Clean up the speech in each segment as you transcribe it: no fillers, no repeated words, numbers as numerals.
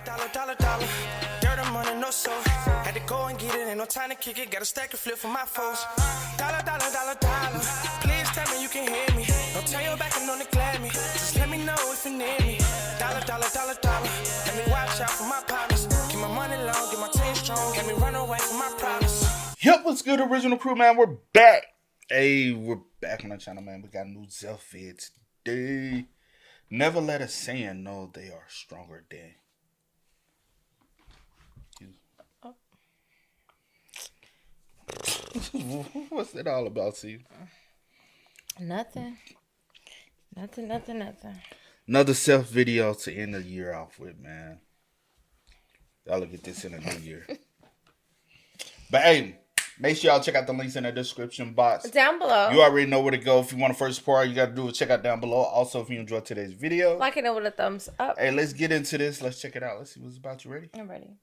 Dollar. Dirt and money, no soul. Had to go and get it, ain't no time to kick it. Got a stack of flip for my foes. Dollar. Please tell me you can hear me. Don't turn your back and don't neglect me. Just let me know if you need me. Dollar. Let me watch out for my partners. Keep my money long, get my team strong. Let me run away from my problems. Yep, what's good, original crew, man? We're back. Hey, we're back on the channel, man. We got a new Zelf vid today. Never let a Saiyan know they are stronger than you. Oh. What's that all about, Steve? Nothing. Another Zelf video to end the year off with, man. Y'all look at this in the new year. But hey, make sure y'all check out the links in the description box. Down below. You already know where to go. If you want to first support, all you got to do is check out down below. Also, if you enjoyed today's video, like it with a thumbs up. Hey, let's get into this. Let's check it out. Let's see what's about. You ready? I'm ready.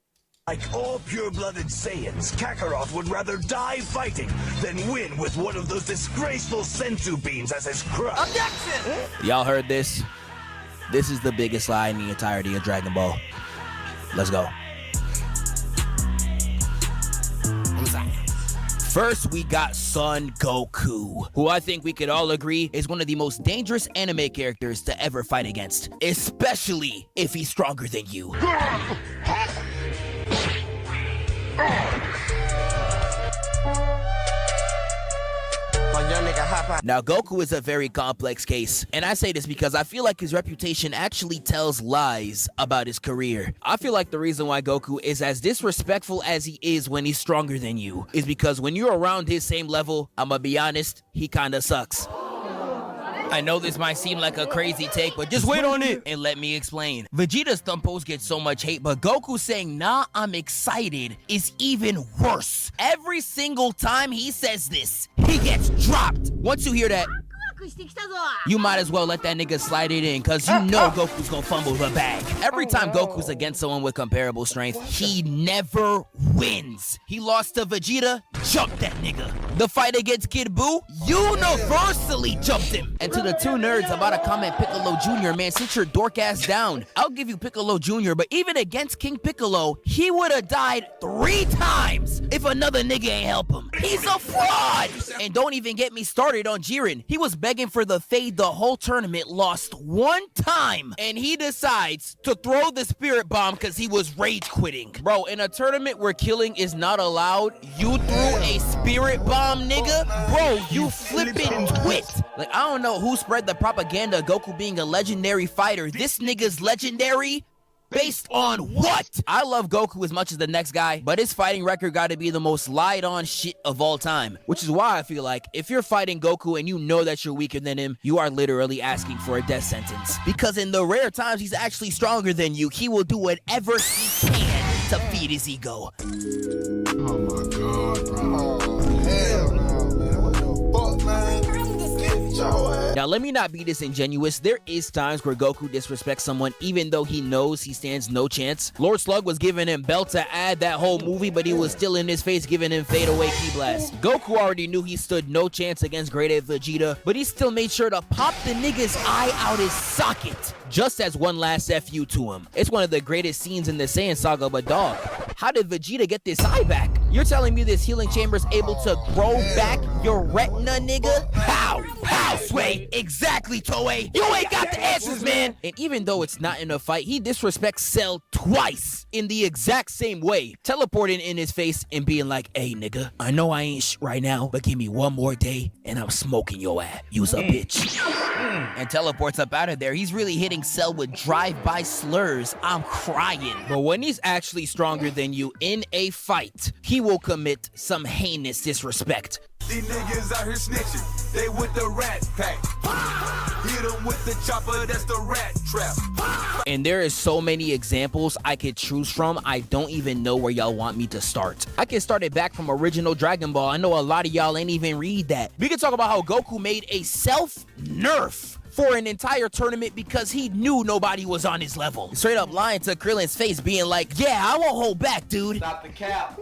Like all pure-blooded Saiyans, Kakarot would rather die fighting than win with one of those disgraceful senzu beans as his crutch. Objection! Y'all heard this? This is the biggest lie in the entirety of Dragon Ball. Let's go. First, we got Son Goku, who I think we could all agree is one of the most dangerous anime characters to ever fight against, especially if he's stronger than you. Now, Goku is a very complex case, and I say this because I feel like his reputation actually tells lies about his career. I feel like the reason why Goku is as disrespectful as he is when he's stronger than you is because when you're around his same level, I'ma be honest, he kinda sucks. I know this might seem like a crazy take, but just wait on it and let me explain. Vegeta's thumb pose gets so much hate, but Goku saying, nah, I'm excited is even worse. Every single time he says this, he gets dropped. Once you hear that, you might as well let that nigga slide it in, cause you know Goku's gonna fumble the bag. Every time Goku's against someone with comparable strength, he never wins. He lost to Vegeta, jumped that nigga. The fight against Kid Buu, universally jumped him. And to the two nerds about to comment Piccolo Jr., man, sit your dork ass down. I'll give you Piccolo Jr., but even against King Piccolo, he would have died 3 times if another nigga ain't help him. He's a fraud! And don't even get me started on Jiren. He was begging for the fade the whole tournament, lost 1 time, and he decides to throw the spirit bomb because he was rage quitting. Bro, in a tournament where killing is not allowed, you threw a spirit bomb, nigga? Bro, you flippin' quit. Like, I don't know who spread the propaganda of Goku being a legendary fighter. This nigga's legendary? Based on what? I love Goku as much as the next guy, but his fighting record gotta be the most lied on shit of all time. Which is why I feel like if you're fighting Goku and you know that you're weaker than him, you are literally asking for a death sentence. Because in the rare times he's actually stronger than you, he will do whatever he can to feed his ego. Oh my god, bro. Oh, hell no, man. What the fuck, man? Get your ass. Now, let me not be disingenuous. There is times where Goku disrespects someone even though he knows he stands no chance. Lord Slug was giving him belt to add that whole movie, but he was still in his face giving him fade away key blast. Goku already knew he stood no chance against Great Ape Vegeta, but he still made sure to pop the nigga's eye out his socket just as one last FU to him. It's one of the greatest scenes in the Saiyan saga, but dog, how did Vegeta get this eye back? You're telling me this healing chamber's able to grow back your retina, nigga? How? How, Sway? Exactly, Toei. You ain't got the answers, man. And even though it's not in a fight, he disrespects Cell twice in the exact same way, teleporting in his face and being like, hey, nigga, I know I ain't right now, but give me 1 more day and I'm smoking your ass. Use a bitch. And teleports up out of there. He's really hitting Cell with drive-by slurs. I'm crying. But when he's actually stronger than you in a fight, he will commit some heinous disrespect. These niggas out here snitching, they with the rat pack. Hit them with the chopper, that's the rat trap. And there is so many examples I could choose from, I don't even know where y'all want me to start. I can start it back from original Dragon Ball. I know a lot of y'all ain't even read that. We can talk about how Goku made a self-nerf for an entire tournament because he knew nobody was on his level. Straight up lying to Krillin's face, being like, yeah, I won't hold back, dude. Stop the cap.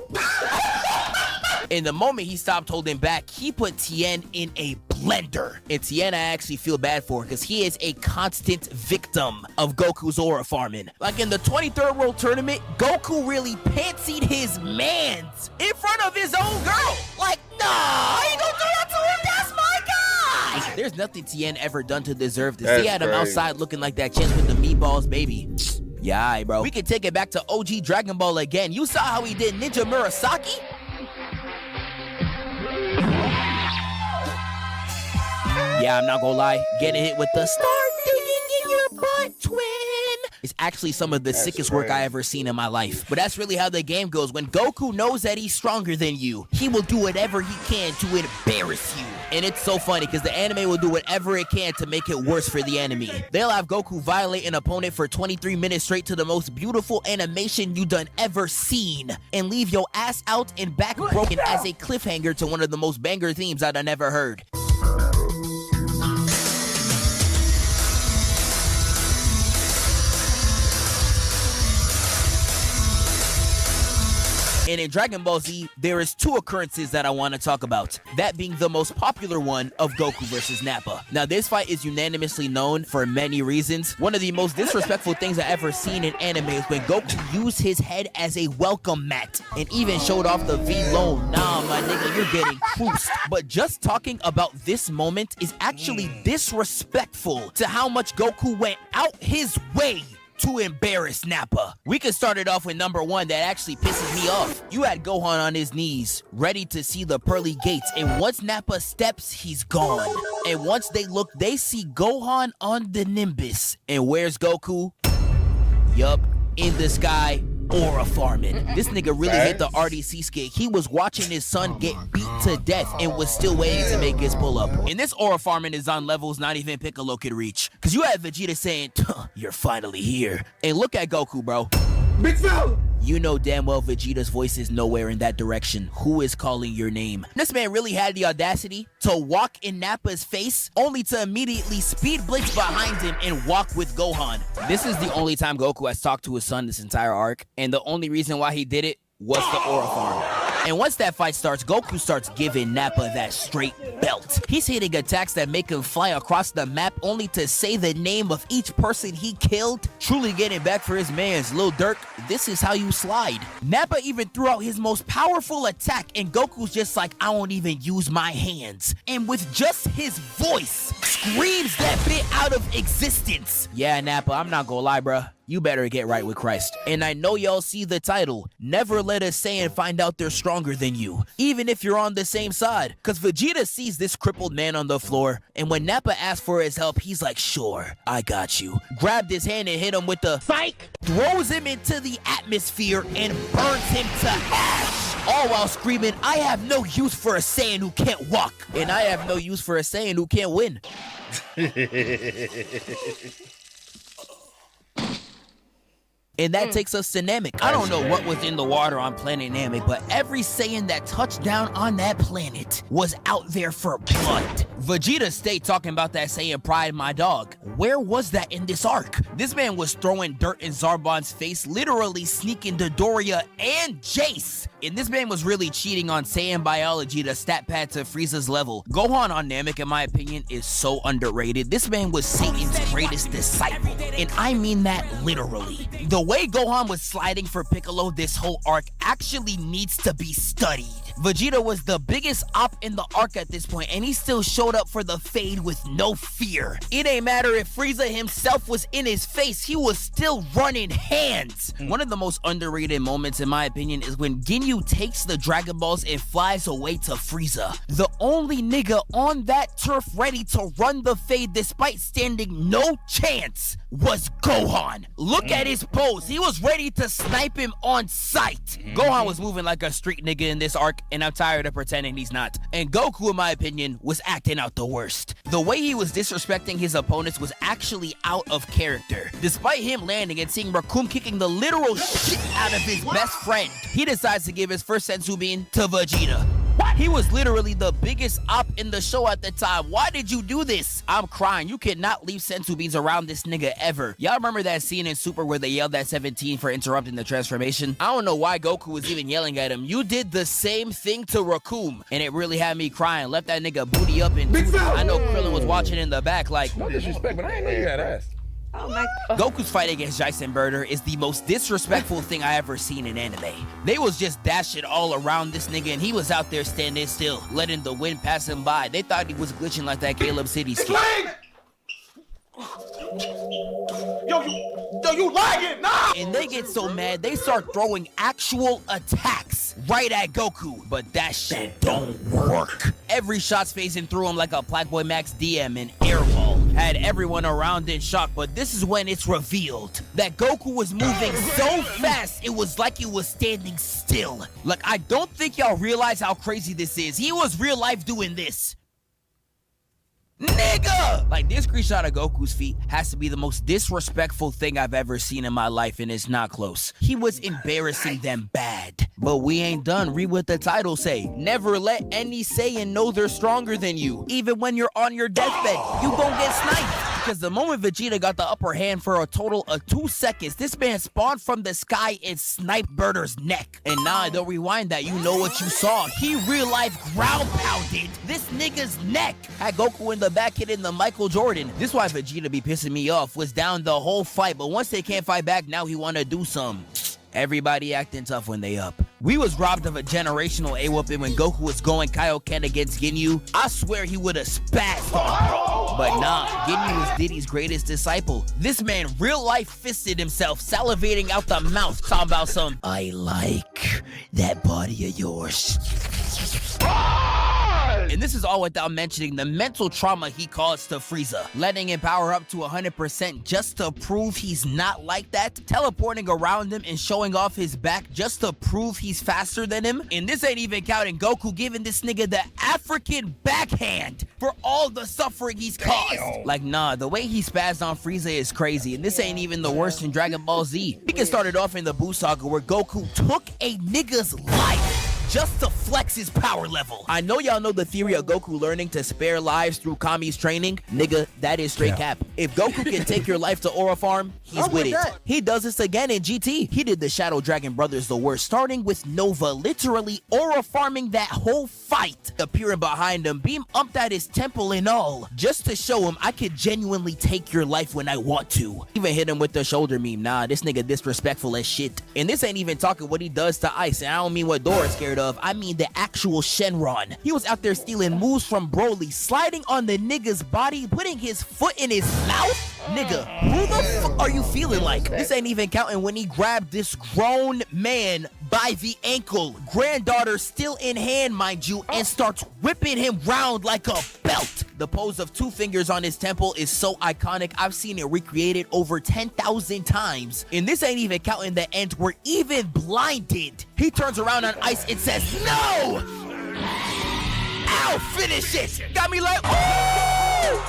In the moment he stopped holding back, he put Tien in a blender. And Tien I actually feel bad for because he is a constant victim of Goku's aura farming. Like in the 23rd World Tournament, Goku really pantsied his mans in front of his own girl. Like, nah, I ain't gonna do that to him, that's my guy! There's nothing Tien ever done to deserve this. He had him outside looking like that chance with the meatballs, baby. Yeah, all right, bro. We can take it back to OG Dragon Ball again. You saw how he did Ninja Murasaki? Yeah, I'm not gonna lie. Getting hit with the start digging in your butt, twin. It's actually some of the sickest work I ever seen in my life. But that's really how the game goes. When Goku knows that he's stronger than you, he will do whatever he can to embarrass you. And it's so funny because the anime will do whatever it can to make it worse for the enemy. They'll have Goku violate an opponent for 23 minutes straight to the most beautiful animation you done ever seen and leave your ass out and back broken as a cliffhanger to one of the most banger themes I done ever heard. And in Dragon Ball Z, there is two occurrences that I want to talk about. That being the most popular one of Goku versus Nappa. Now, this fight is unanimously known for many reasons. One of the most disrespectful things I ever seen in anime is when Goku used his head as a welcome mat and even showed off the V-Lone. Nah, my nigga, you're getting cruised. But just talking about this moment is actually disrespectful to how much Goku went out his way to embarrass Nappa. We can start it off with number one that actually pisses me off. You had Gohan on his knees, ready to see the pearly gates, and once Nappa steps, he's gone. And once they look, they see Gohan on the Nimbus. And where's Goku? Yup, in the sky, aura farming. This nigga really hit the RDC skate. He was watching his son get beat to death and was still waiting to make his pull up. And this aura farming is on levels not even Piccolo could reach. Cause you had Vegeta saying, you're finally here. And look at Goku, bro. Big fella! You know damn well Vegeta's voice is nowhere in that direction. Who is calling your name? This man really had the audacity to walk in Nappa's face only to immediately speed blitz behind him and walk with Gohan. This is the only time Goku has talked to his son this entire arc, and the only reason why he did it was the aura farm. And once that fight starts, Goku starts giving Nappa that straight belt. He's hitting attacks that make him fly across the map only to say the name of each person he killed, truly getting back for his mans. Lil Durk, this is how you slide. Nappa even threw out his most powerful attack, and Goku's just like, I won't even use my hands. And with just his voice, screams that bit out of existence. Yeah, Nappa, I'm not gonna lie, bruh. You better get right with Christ. And I know y'all see the title. Never let a Saiyan find out they're stronger than you, even if you're on the same side. Cause Vegeta sees this crippled man on the floor, and when Nappa asks for his help, he's like, sure, I got you. Grabbed his hand and hit him with the psych, throws him into the atmosphere and burns him to ash. All while screaming, I have no use for a Saiyan who can't walk. And I have no use for a Saiyan who can't win. And that takes us to Namek. I don't know what was in the water on planet Namek, but every Saiyan that touched down on that planet was out there for blood. Vegeta stayed talking about that Saiyan pride, my dog. Where was that in this arc? This man was throwing dirt in Zarbon's face, literally sneaking Dodoria and Jace. And this man was really cheating on Saiyan biology to stat pad to Frieza's level. Gohan on Namek, in my opinion, is so underrated. This man was Satan's greatest disciple, and I mean that literally. The way Gohan was sliding for Piccolo this whole arc actually needs to be studied. Vegeta was the biggest op in the arc at this point, and he still showed up for the fade with no fear. It ain't matter if Frieza himself was in his face, he was still running hands. One of the most underrated moments, in my opinion, is when Ginyu takes the Dragon Balls and flies away to Frieza. The only nigga on that turf ready to run the fade despite standing no chance was Gohan. Look at his pose. He was ready to snipe him on sight. Gohan was moving like a street nigga in this arc, and I'm tired of pretending he's not. And Goku, in my opinion, was acting out the worst. The way he was disrespecting his opponents was actually out of character. Despite him landing and seeing Raccoon kicking the literal shit out of his best friend, he decides to give his first Senzu Bean to Vegeta. What? He was literally the biggest op in the show at the time. Why did you do this? I'm crying. You cannot leave senzu beans around this nigga ever. Y'all remember that scene in Super where they yelled at 17 for interrupting the transformation? I don't know why Goku was even yelling at him. You did the same thing to Raccoon, and it really had me crying. Left that nigga booty up and I know Krillin was watching in the back like, No disrespect, but I ain't know you had ass. Oh my. Goku's fight against Jason Birder is the most disrespectful thing I ever seen in anime. They was just dashing all around this nigga and he was out there standing still, letting the wind pass him by. They thought he was glitching like that Caleb City skit. Yo, you lying? Nah! And they get so mad, they start throwing actual attacks right at Goku. But that shit don't work. Every shot's phasing through him like a Blackboy Max DM and airball. Had everyone around in shock, but this is when it's revealed that Goku was moving so fast, it was like he was standing still. Like, I don't think y'all realize how crazy this is. He was real life doing this. Nigga! Like, this screenshot of Goku's feet has to be the most disrespectful thing I've ever seen in my life, and it's not close. He was embarrassing them bad. But we ain't done. Read what the title say. Never let any Saiyan know they're stronger than you. Even when you're on your deathbed, you gon' get sniped. Because the moment Vegeta got the upper hand for a total of 2 seconds, this man spawned from the sky and sniped Birder's neck. And nah, don't rewind that. You know what you saw. He real life ground pounded this nigga's neck. Had Goku in the back hitting the Michael Jordan. This why Vegeta be pissing me off. Was down the whole fight, but once they can't fight back, now he wanna do some. Everybody acting tough when they up. We was robbed of a generational A-whooping when Goku was going Kaioken against Ginyu. I swear he would have spazzed on bro. But nah, Ginyu was Diddy's greatest disciple. This man real life fisted himself, salivating out the mouth, talking about some, I like that body of yours. And this is all without mentioning the mental trauma he caused to Frieza, letting him power up to 100% just to prove he's not like that, teleporting around him and showing off his back just to prove he's faster than him. And this ain't even counting Goku giving this nigga the African backhand for all the suffering he's caused. Like, nah, the way he spazzed on Frieza is crazy, and this ain't even the worst in Dragon Ball Z. We can start it off in the Buu Saga where Goku took a nigga's life just to flex his power level. I know y'all know the theory of Goku learning to spare lives through Kami's training. Nigga, that is straight cap. If Goku can take your life to Aura Farm, he's with it. He does this again in GT. He did the Shadow Dragon Brothers the worst, starting with Nova literally Aura farming that whole fight, appearing behind him, beam umped at his temple and all, just to show him I could genuinely take your life when I want to. Even hit him with the shoulder meme. Nah, this nigga disrespectful as shit. And this ain't even talking what he does to Ice, and I don't mean what Dora's scared of, I mean the actual Shenron. He was out there stealing moves from Broly, sliding on the nigga's body, putting his foot in his mouth. Nigga, who the fuck are you feeling like? This ain't even counting when he grabbed this grown man by the ankle, granddaughter still in hand, mind you, and starts whipping him round like a belt. The pose of 2 fingers on his temple is so iconic, I've seen it recreated over 10,000 times. And this ain't even counting the end where even blinded, he turns around on Ice and says, no! I'll finish it! Got me like, oh!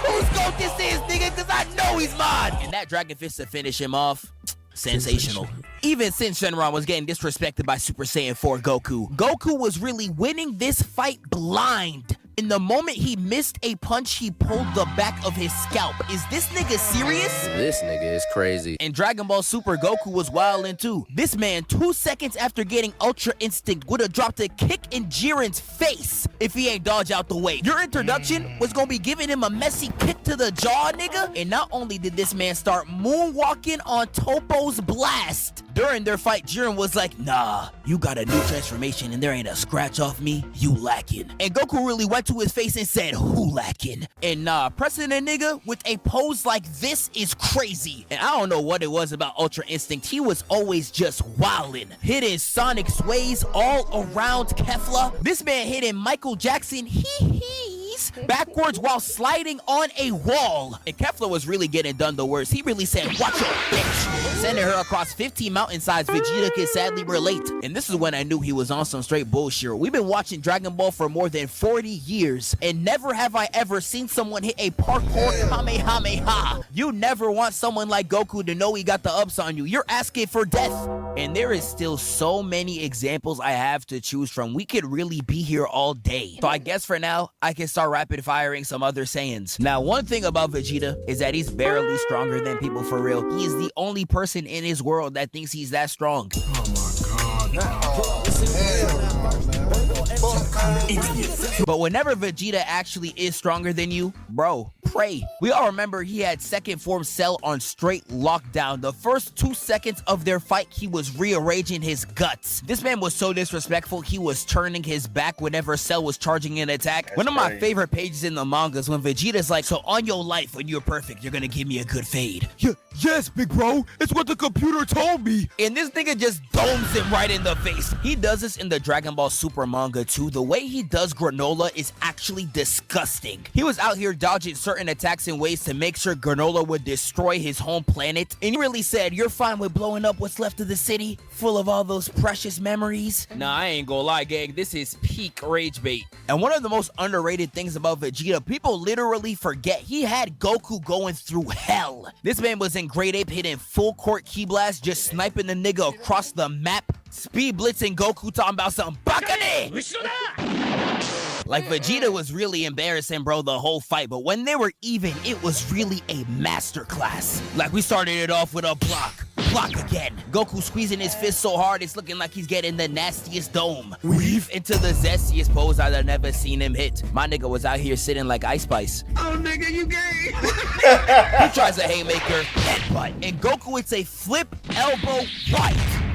Whose goat this is, nigga? Cause I know he's mine! And that Dragon Fist to finish him off, sensational. Even since Shenron was getting disrespected by Super Saiyan 4 Goku, Goku was really winning this fight blind. In the moment he missed a punch, he pulled the back of his scalp. Is this nigga serious? This nigga is crazy. In Dragon Ball Super, Goku was wildin' too. This man, 2 seconds after getting Ultra Instinct, would have dropped a kick in Jiren's face if he ain't dodge out the way. Your introduction was gonna be giving him a messy kick to the jaw, nigga. And not only did this man start moonwalking on Toppo's blast, during their fight, Jiren was like, nah, you got a new transformation and there ain't a scratch off me, you lacking. And Goku really went to his face and said, who lacking? And nah, pressing a nigga with a pose like this is crazy. And I don't know what it was about Ultra Instinct, he was always just wildin'. Hitting sonic sways all around Kefla. This man hitting Michael Jackson hee-hees backwards while sliding on a wall. And Kefla was really getting done the worst. He really said, watch your bitch. Sending her across 15 mountainsides, Vegeta could sadly relate. And this is when I knew he was on some straight bullshit. We've been watching Dragon Ball for more than 40 years, and never have I ever seen someone hit a parkour Kamehameha. You never want someone like Goku to know he got the ups on you. You're asking for death. And there is still so many examples I have to choose from. We could really be here all day. So I guess for now, I can start rapid firing some other Saiyans. Now, one thing about Vegeta is that he's barely stronger than people for real. He is the only person in his world that thinks he's that strong. Oh my God. But whenever Vegeta actually is stronger than you, bro, pray. We all remember he had second form Cell on straight lockdown. The first 2 seconds of their fight, he was rearranging his guts. This man was so disrespectful, he was turning his back whenever Cell was charging an attack. One of my favorite pages in the manga is when Vegeta's like, so on your life, when you're perfect, you're gonna give me a good fade. Yes, big bro, it's what the computer told me. And this nigga just domes him right in the face. He does this in the Dragon Ball Super manga too. The way he does Granola is actually disgusting. He was out here dodging certain attacks in ways to make sure Granola would destroy his home planet. And he really said, you're fine with blowing up what's left of the city, full of all those precious memories. Nah, I ain't gonna lie, gang. This is peak rage bait. And one of the most underrated things about Vegeta, people literally forget he had Goku going through hell. This man was in Grade Ape hitting full court key blast, just sniping the nigga across the map. Speed blitzing Goku talking about some Bakane! Like, Vegeta was really embarrassing, bro, the whole fight. But when they were even, it was really a masterclass. Like, we started it off with a block again. Goku squeezing his fist so hard, it's looking like he's getting the nastiest dome. Weave into the zestiest pose I've never seen him hit. My nigga was out here sitting like Ice Spice. Oh, nigga, you gay. He tries a haymaker, headbutt, and Goku hits a flip elbow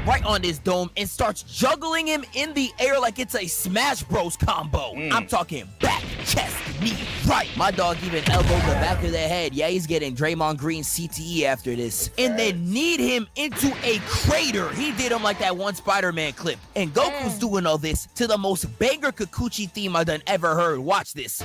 right on his dome and starts juggling him in the air like it's a Smash Bros combo. I'm talking back, chest, knee, right. My dog even elbowed the back of the head. Yeah, he's getting Draymond Green CTE after this. And then kneed him into a crater. He did him like that one Spider-Man clip. And Goku's doing all this to the most banger Kikuchi theme I done ever heard. Watch this.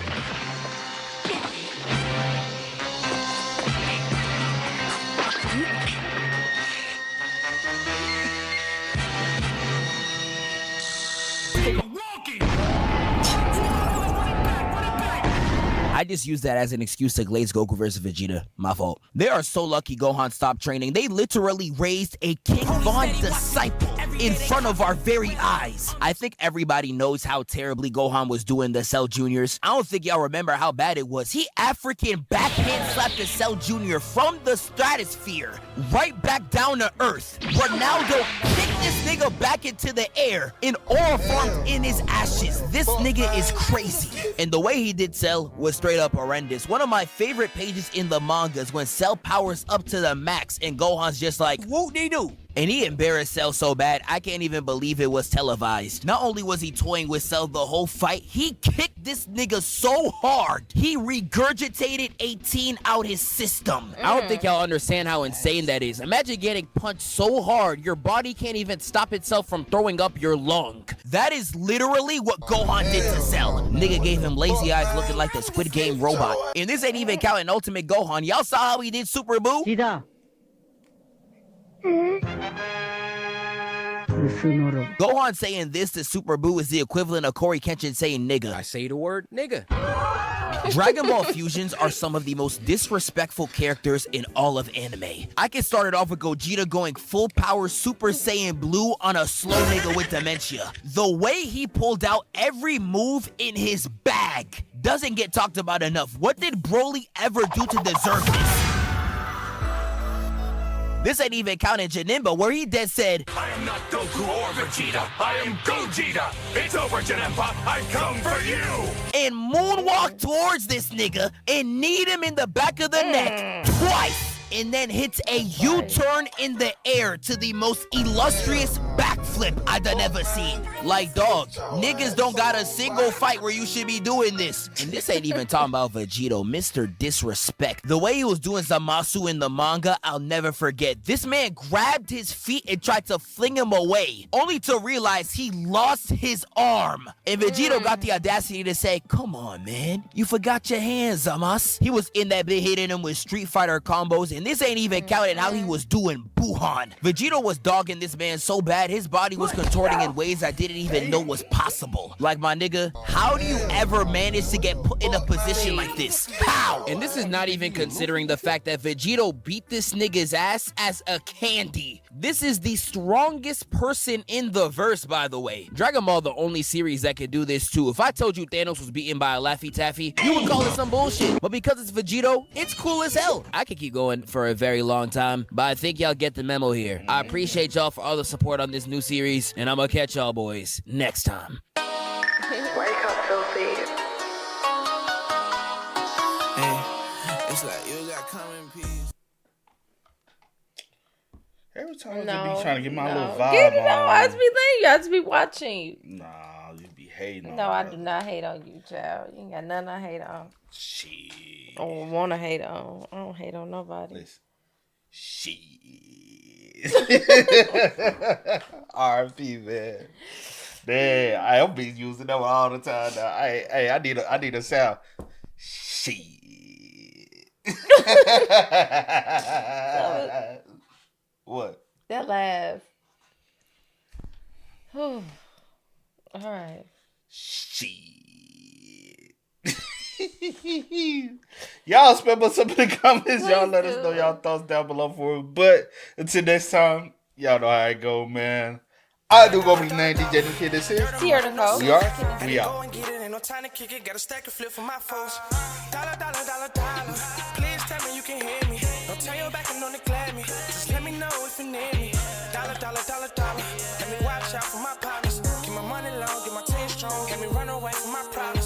I just used that as an excuse to glaze Goku versus Vegeta. My fault. They are so lucky Gohan stopped training. They literally raised a King Von disciple in front of our very eyes. I think everybody knows how terribly Gohan was doing the Cell Juniors. I don't think y'all remember how bad it was. He African backhand slapped the Cell Junior from the stratosphere right back down to Earth. Ronaldo kicked this nigga back into the air and aura formed in his ashes. This nigga is crazy. And the way he did Cell was straight up horrendous. One of my favorite pages in the manga is when Cell powers up to the max and Gohan's just like, whoop-de-doo. And he embarrassed Cell so bad, I can't even believe it was televised. Not only was he toying with Cell the whole fight, he kicked this nigga so hard, he regurgitated 18 out his system. I don't think y'all understand how insane that is. Imagine getting punched so hard, your body can't even stop itself from throwing up your lung. That is literally what Gohan did to Cell. Nigga gave him lazy eyes looking like the Squid Game robot. And this ain't even counting Ultimate Gohan. Y'all saw how he did Super Boo? Gohan saying this to Super Boo is the equivalent of Corey Kenshin saying nigga. I say the word nigga. Dragon Ball fusions are some of the most disrespectful characters in all of anime. I can start it off with Gogeta going full power Super Saiyan Blue on a slow nigga with dementia. The way he pulled out every move in his bag doesn't get talked about enough. What did Broly ever do to deserve this? This ain't even counting Janemba, where he dead said, I am not Goku or Vegeta. I am Gogeta. It's over, Janemba. I come for you. And moonwalk towards this nigga and kneed him in the back of the neck twice. And then hits a U-turn in the air to the most illustrious backflip I done ever seen. Like, dog, niggas don't got a single fight where you should be doing this. And this ain't even talking about Vegeta, Mr. Disrespect. The way he was doing Zamasu in the manga, I'll never forget. This man grabbed his feet and tried to fling him away, only to realize he lost his arm. And Vegeta got the audacity to say, come on, man, you forgot your hands, Zamas. He was in that bit hitting him with Street Fighter combos, and this ain't even counting how he was doing Buhan. Vegeta was dogging this man so bad, his body was contorting in ways I didn't even know was possible. Like, my nigga, how do you ever manage to get put in a position like this? How? And this is not even considering the fact that Vegeta beat this nigga's ass as a candy. This is the strongest person in the verse, by the way. Dragon Ball the only series that can do this too. If I told you Thanos was beaten by a Laffy Taffy, you would call it some bullshit. But because it's Vegeta, it's cool as hell. I could keep going for a very long time, but I think y'all get the memo here. I appreciate y'all for all the support on this new series, and I'm gonna catch y'all boys next time. Wake up, filthy. Hey, it's like you got come in peace. Every time I just be trying to get my little vibe Get it on. on. I just be thinking. I just be watching. Nah, you be hating on No, I me. do not hate on you, child. You ain't got nothing I hate on. Shit. I don't want to hate on. I don't hate on nobody. Listen. Shit. RP, man. Damn, I'll be using that one all the time now. I need a sound. Shit. What? That laugh. Whew. All right. Shit. Y'all remember some of the comments. Y'all let us know y'all thoughts down below for it. But until next time, y'all know how it go, man. I do go by the name DJ the Kid. This is Sierra Nicole. We are. We Go out. and get it, ain't no time to kick it. Got a stack of flip for my foes. Dollar, dollar, dollar, dollar. Please tell me you can hear me. Don't turn your back and don't neglect me. Just let me know if you need me. Dollar, dollar, dollar, dollar. Let me watch out for my partners. Keep my money low, get my team strong. Let me run away from my problems.